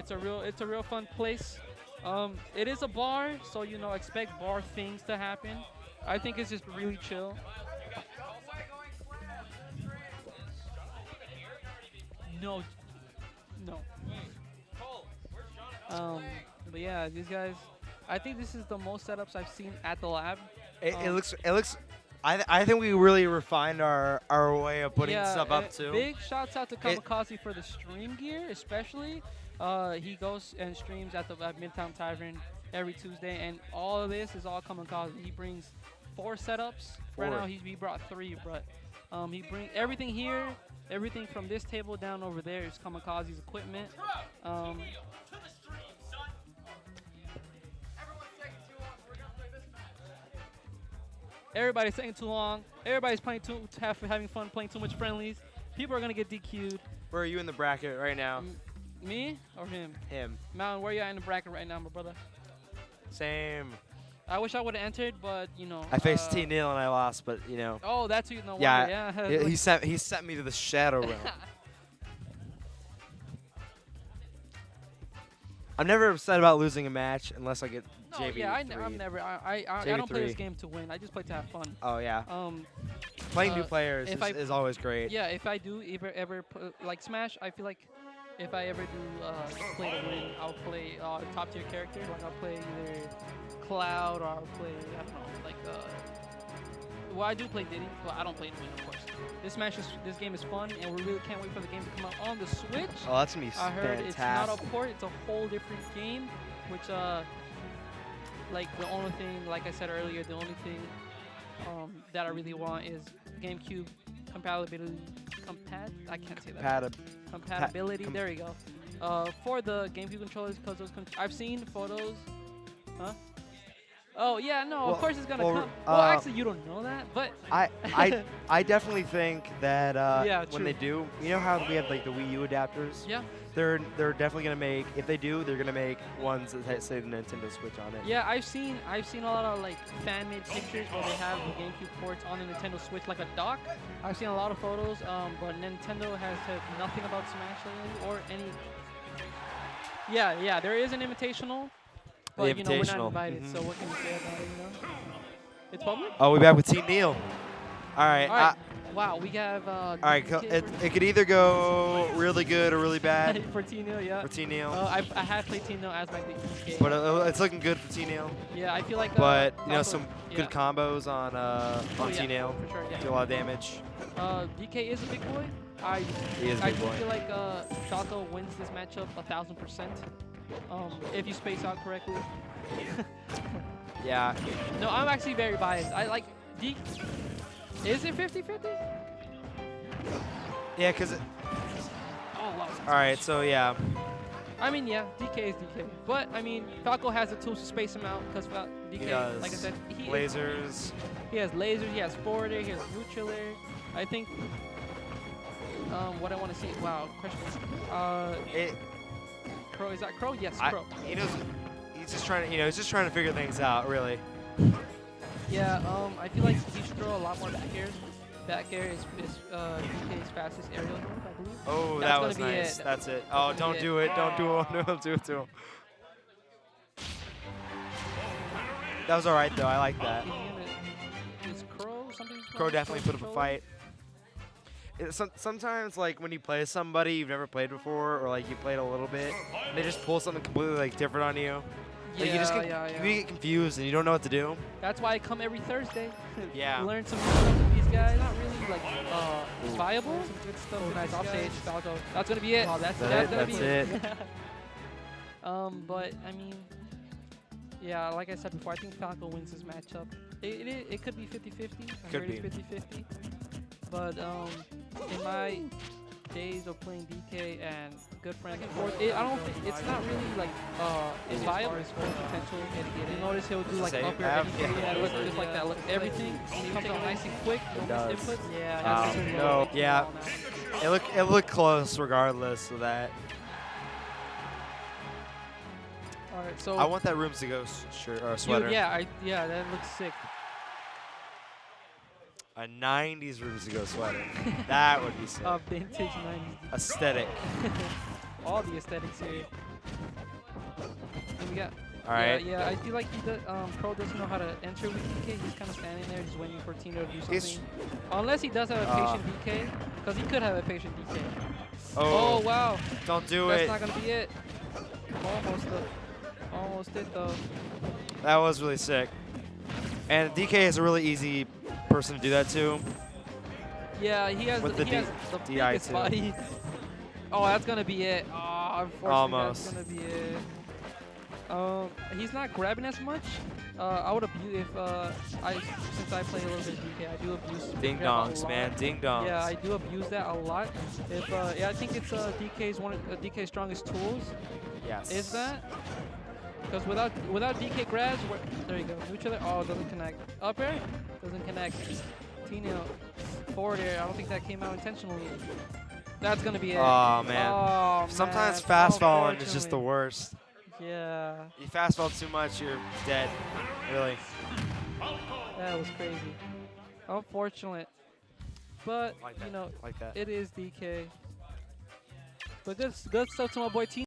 it's a real fun place. It is a bar, so you know expect bar things to happen. I think it's just really chill. No, no. Um, but yeah, these guys. I think this is the most setups I've seen at the lab. It Um, looks. It looks. I think we really refined our way of putting yeah, stuff up too. big shouts out to It, Kamikaze for the stream gear, especially. He goes and streams at Midtown Tavern every Tuesday, and all of this is all Kamikaze. He brings 4 setups. Right now, Four. he brought 3, but he bring everything here, everything from this table down over there is Kamikaze's equipment. Um, Everybody's taking too long. Everybody's having fun playing too much friendlies. People are gonna get DQ'd. where are you in the bracket right now? Me or him? Him. Mountain, where you at in the bracket right now, my brother? Same. I wish I would have entered, but you know. I faced T Neil and I lost, but you know. Oh, that's who. No Yeah. wonder. Yeah. He sent me to the shadow realm. I'm never upset about losing a match unless I get No, JV3. yeah, I'm never. I don't play this game to win. I just play to have fun. Oh yeah. Um, Playing new uh, players if is always great. yeah, if I do ever like Smash, I feel like if I ever do play to win, I'll play top tier characters. Like I'll play either Cloud or I'll play I don't know like well I do play Diddy, but I don't play to win of course. This game is fun, and we really can't wait for the game to come out on the Switch. Oh, that's gonna be I heard fantastic. it's not a port; it's a whole different game. Which like the only thing, like I said earlier, the only thing that I really want is GameCube compatibility. I can't say that. Compatibility. There we go. For the GameCube controllers, because I've seen photos. Huh? Oh yeah, no. Of course it's gonna come. Well, actually, you don't know that, but I definitely think that Yeah, when they do, you know how we have like the Wii U adapters? yeah, They're definitely gonna make. If they do, they're gonna make ones that say the Nintendo Switch on it. yeah. I've seen a lot of like fan-made pictures where they have the GameCube ports on the Nintendo Switch like a dock. I've seen a lot of photos, but Nintendo has said nothing about Smash lately or any. Yeah. There is an invitational. But you know, we're not Invitational. invited, so what can you say about it, you know? It's public? Oh, we back with T Neil. All right. All right. Wow, we have All right. It could either go really good or really bad for Tino, yeah. for T Neil. I have played Tino as my DK. But it's looking good for T Neil. Yeah, I feel like. But you know, also- some yeah. good combos on yeah, T Neil. for sure, yeah. Do a lot of damage. DK is a big boy. He is a I big do boy. feel like Falco wins this matchup 1,000%. If you space out correctly. Yeah. No, I'm actually very biased. I like D. Is it 50-50? Yeah, cause. Oh wow. All right. So yeah. I mean, yeah, DK is DK. But, I mean, Falco has the tools to space him out because DK, He does. like I said, Lasers. He has lasers, he has forwarder, he has neutral air. I think what I want to see, wow, question. Crow, is that Crow? Yes, Crow. He knows. He's just trying to, he's just trying to figure things out, really. Yeah, I feel like he should throw a lot more back airs. Back air is DK's fastest aerial move, I believe. Oh, That's that gonna was be nice. it. That's it. That's Oh, gonna don't be do it. Don't do it. Don't do it to him. That was all right, though. I like that. Is Crow something? Crow definitely put up a fight. Sometimes, like, when you play somebody you've never played before, or, like, you played a little bit, they just pull something completely, like, different on you. Like, you just you get confused and you don't know what to do. That's why I come every Thursday. Yeah. Learn some new stuff from these guys. Not really like viable. Some good stuff. Oh, nice offstage. Falco. That's gonna be it. Oh, that's gonna be it. But I mean, yeah, like I said before, I think Falco wins this matchup. It could be 50-50. I heard it's 50-50. But in my days of playing DK and good friends and forth, I don't think it's not really like it's viable. It's full potential. You notice he'll do like up air, just like that. Look, everything comes out nice and quick. No missed inputs. Yeah. No. Yeah. It looked close regardless of that. All right. So I want that Rooms to Go shirt or sweater. yeah, that looks sick. A 90s Rooms to Go sweater. That would be sick. Vintage 90s. Aesthetic. All the aesthetics here. And we got. All right. Yeah, I feel like he does, Pro doesn't know how to enter with DK. He's kind of standing there just waiting for Tino to do something. Unless he does have a patient DK, because he could have a patient DK. Oh wow. Don't do That's it. That's not going to be it. Almost it though. That was really sick. And DK is a really easy person to do that to. Yeah, he has the biggest body. Oh, that's going to be it. Oh, unfortunately, that's going to be it. He's not grabbing as much. I would abuse if since I play a little bit of DK, I do abuse ding dongs, man, ding dongs. Yeah, I do abuse that a lot. If yeah, I think it's DK's strongest tools. Yes. Is that? Because without DK grabs, there you go. Neutral. Oh, doesn't connect. Up air doesn't connect. Tino forward air. I don't think that came out intentionally. That's gonna be it. Oh man. Oh, sometimes fast falling is just the worst. Yeah. You fast fall too much, you're dead. Really. That was crazy. Unfortunate. But, like you know, like that. it is DK. But good stuff to my boy Tino.